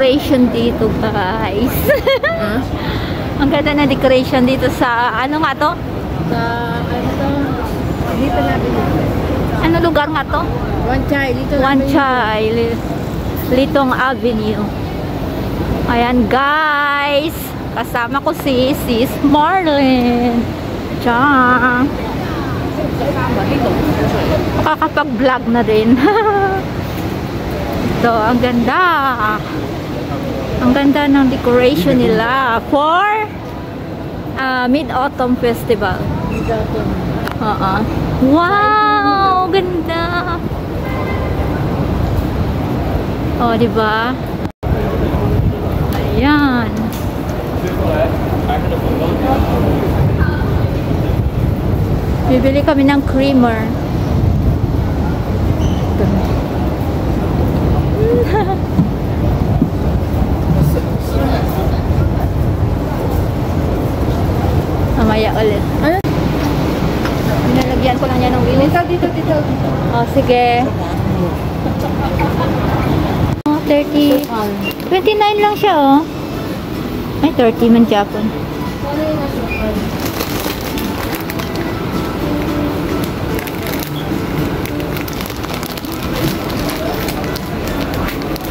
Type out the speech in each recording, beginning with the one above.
decoration dito, guys. Ang ganda na decoration dito sa, ano nga to? Sa, ano to? Dito natin. Ano lugar nga to? Wan Chai. Dito Wan Chai. Litong Avenue. Ayan, guys. Kasama ko si Sis Marlene. Tiyang. Makakapag-vlog na rin. Ito, ang ganda. Ang ganda ng decoration nila for Mid-Autumn Festival. Wow, ganda. Oh, diba? Ayan. Bibili kami ng creamer. Mamaya ulit. Ano? Pinalagyan ko lang yan ng wheels. Dito. Oh, sige. 30. 29 lang siya, oh. Ay, 30 man Japon.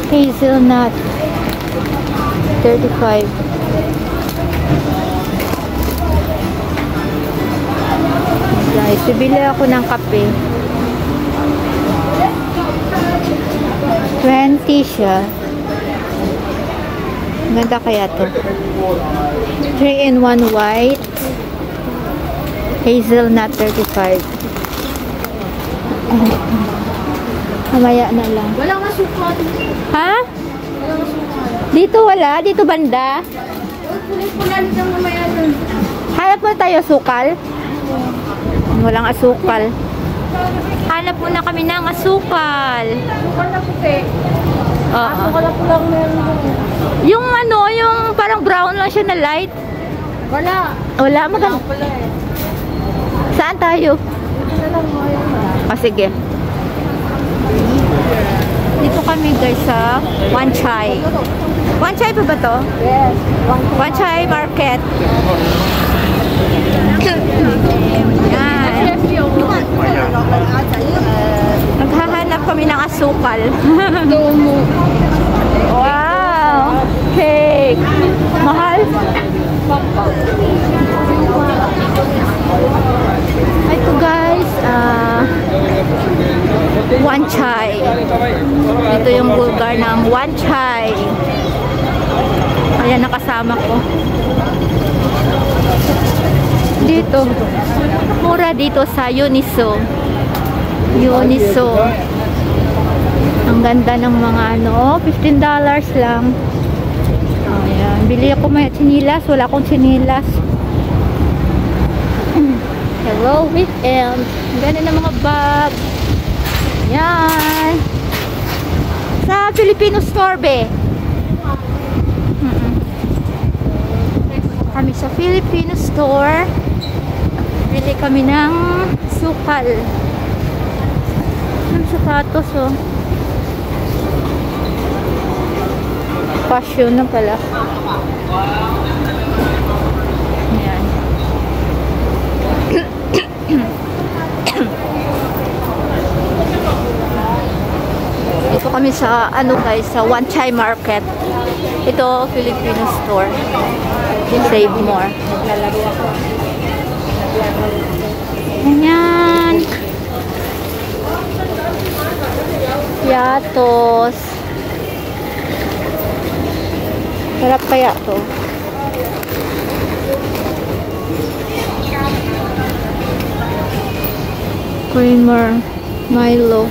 Hazelnut 35. Guys, bibili ako ng kape. 20 siya. Ganda kaya to. 3-in-1 white. Hazelnut 35. Mamaya na lang. Walang asukal. Ha? Walang asukal. Dito wala? Dito banda? Punalit ang mamaya dun. Hanap mo tayo sukal? Walang asukal. Hanap muna kami ng asukal. Asukal na puti. Oo. Asukal na pulang meron. Yung ano, yung parang brown lang siya na light. Wala. Wala, maganda. Wala eh. Saan tayo? Dito na lang mo. Ah, sige. Dito kami guys sa Wan Chai. Wan Chai pa ba to? Yes. Wan Chai Market. Yan. Naghahanap kami ng asukal. Wow! Cake! Mahal? Ito guys, Wan Chai. Ito yung lugar ng Wan Chai. Ayan, nakasama ko. Dito. Mura dito sa Uniso. Ang ganda ng mga ano, $15 lang. Ayan, bili ako may sinilas. Wala akong sinilas. Hello, weekend. Ang ganda ng mga bag. Yan. Sa Filipino store, be. Kami sa Filipino store. Bili kami ng sukal. Ng sapatos, oh. Passion na pala. Ayan. Ito kami sa ano guys, sa Wan Chai Market. Ito Filipino store. Save more. Ayan. Piatos. Sarap kaya to. Creamer, Milo.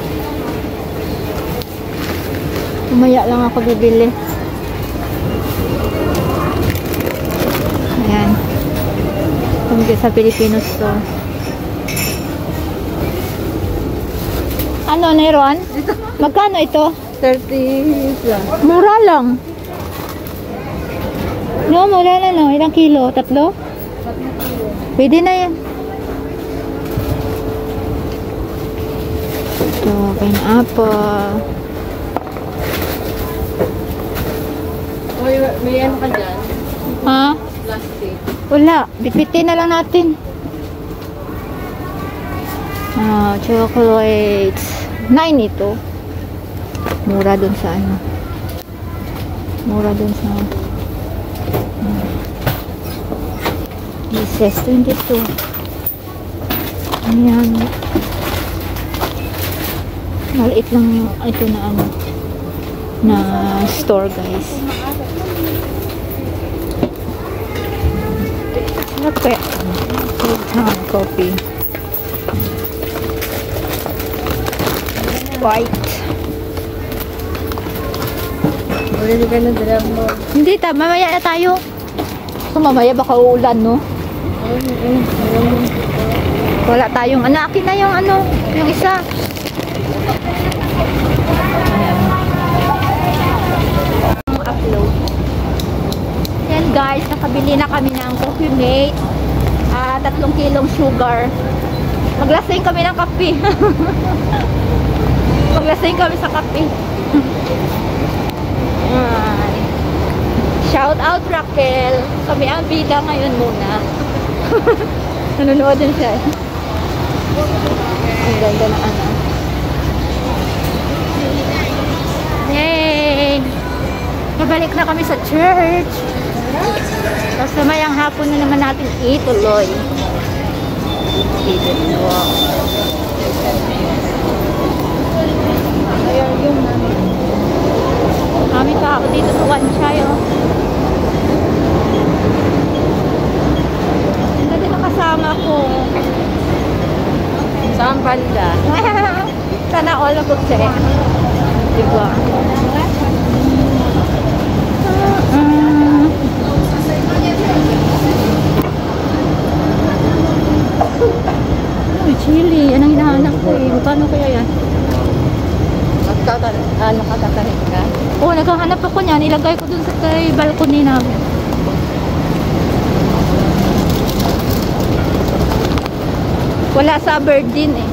Umaya lang ako bibili. Ayan. Kung sa Filipino store. Ano, Nairon? Magkano ito? 30 lang. Mura lang. No, mura na no. Ilang kilo? 3? Pwede na yan. Ito, pineapple. May ano ka dyan? Ha? Plastic. Wala. Bitbitin na lang natin. Chocolates. 9 ito. Mura dun sa ano. Mura dun sa Pieces 22. Ayan. Maliit lang yung ito na ano na store, guys. Sarap kaya. Coffee. White. Pwede ka na dala mo. Hindi, mamaya na tayo. So, mamaya baka uulan, no? Wala tayong, akin na yung ano, yung isa. Upload. Yan guys, nakabili na kami ng coffee mate. 3 kilong sugar. Maglasing kami ng kape. Maglasing kami sa kape. Shout out Raquel. Kami ang bida ngayon muna. Nanonood din siya. Ang ganda na ano. Yay! Nabalik na kami sa church. Tapos mamayang hapon na naman natin ituloy. Wow. Kami pa ako dito sa Wanchay, oh. Ang ganda na kasama ko. Saan banda? Sana all of it. Diba? Uy, chili. Yan ang hinahanap ko eh. Magkano kaya yan? Nakakatarik ka? Oo, naghahanap ako niyan. Ilagay ko dun sa kay balcony namin. Wala sa Aberdeen eh.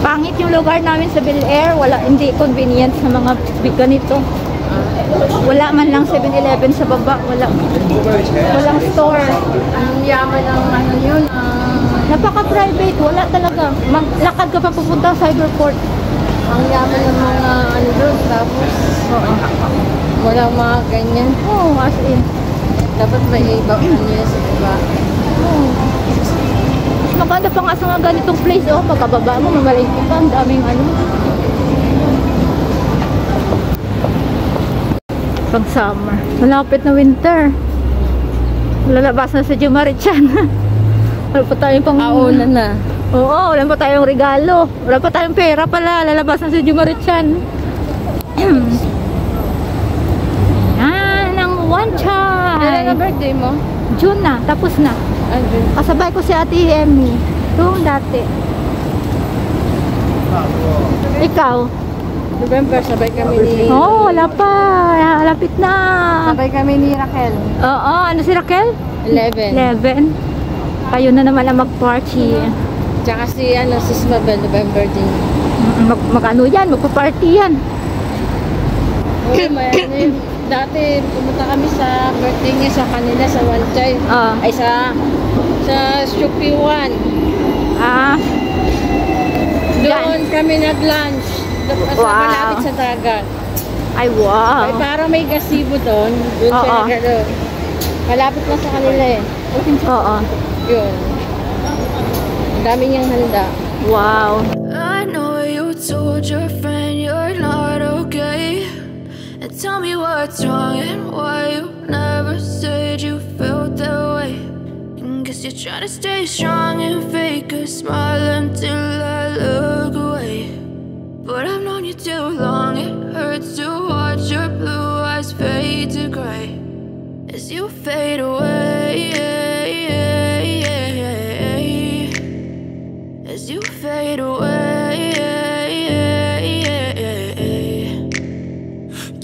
Pangit yung lugar namin sa Bel Air. Wala, hindi convenient sa mga ganito. Wala man lang 7-Eleven sa baba. Walang store. Ang yaman ng ano yun? Napaka-private. Wala talaga. Maglakad ka pa pupunta sa Cyberport. Ang yaman ng mga ano doon. Tapos, walang mga ganyan. Oo, as in. Dapat may ibang ano yun sa iba. Oo. Mas maganda pa nga sa mga ganitong place. Oh, pagkababa mo, mamalingki ka. Ang daming ano. Pag summer. Malapit na winter. Lalabas na sa Jumarichan. Wala pa tayong pang... Auna na. Oo, wala pa tayong regalo. Wala pa tayong pera pala. Lalabas na sa Jumarichan. Yan, ang Wanchay. Kailan na birthday mo? June na, tapos na. June. Kasabay ko si Ate Emmy. Yung dati. Ikaw? November, sabay kami ni... Oh, wala pa. Lapit na. Sabay kami ni Raquel. Oo, ano si Raquel? 11. 11. Kayo na naman ang mag-party. Tsaka si Mabel, November din. Mag-ano yan, magpa-party yan. Oo, may ano yun. Dati, pumunta kami sa birthday niya sa kanila, sa Wanchay. Ay, sa Shopee 1. Doon kami nag-lunch. Sa malapit sa dagat. Ay, wow. Ay, parang may gazebo doon. Doon siya nag-ano. Malapit lang sa kanila eh. Oo. Yun. Ang dami niyang handa. Wow. I know you told your friend you're not okay. And tell me what's wrong and why you never said you felt that way. And guess you're trying to stay strong and fake a smile until I look away. But I've known you too long, it hurts to watch your blue eyes fade to gray as you fade away. As you fade away.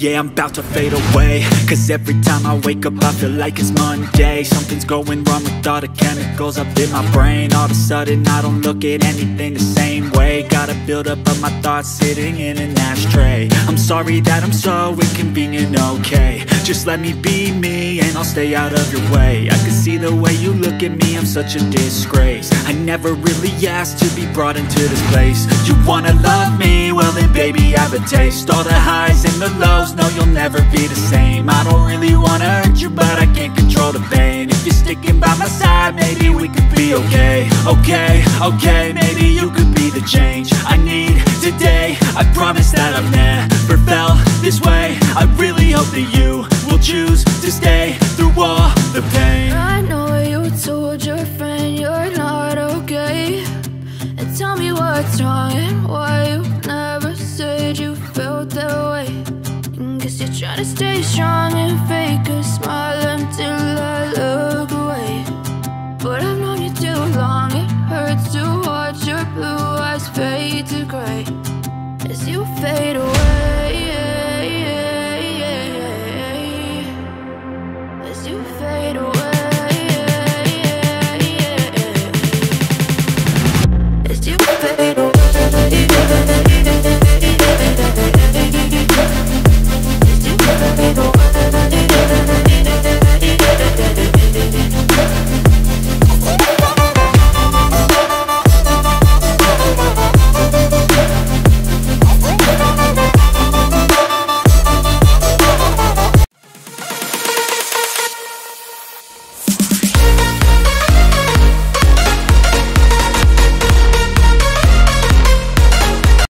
yeah, I'm about to fade away. Cause every time I wake up I feel like it's Monday. Something's going wrong with all the chemicals up in my brain. All of a sudden I don't look at anything the same way. Gotta build up of my thoughts sitting in an ashtray. I'm sorry that I'm so inconvenient, okay. Just let me be me and I'll stay out of your way. I can see the way you look at me, I'm such a disgrace. I never really asked to be brought into this place. You wanna love me? Well then baby, have a taste. All the highs and the lows, no you'll never be the same. I don't really wanna hurt you, but I can't control the pain. If you're sticking by my side, maybe we could be okay. Okay, okay, maybe you could be the change I need today. I promise that I've never felt this way. I really hope that you will choose to stay through all the pain. I know you told your friend you're not okay, and tell me what's wrong and why you never said you felt that way. Guess you're trying to stay strong and fake a smile until I look away. But I've known you too long, it hurts to watch your blue eyes fade to gray as you fade away. As you fade away. As you fade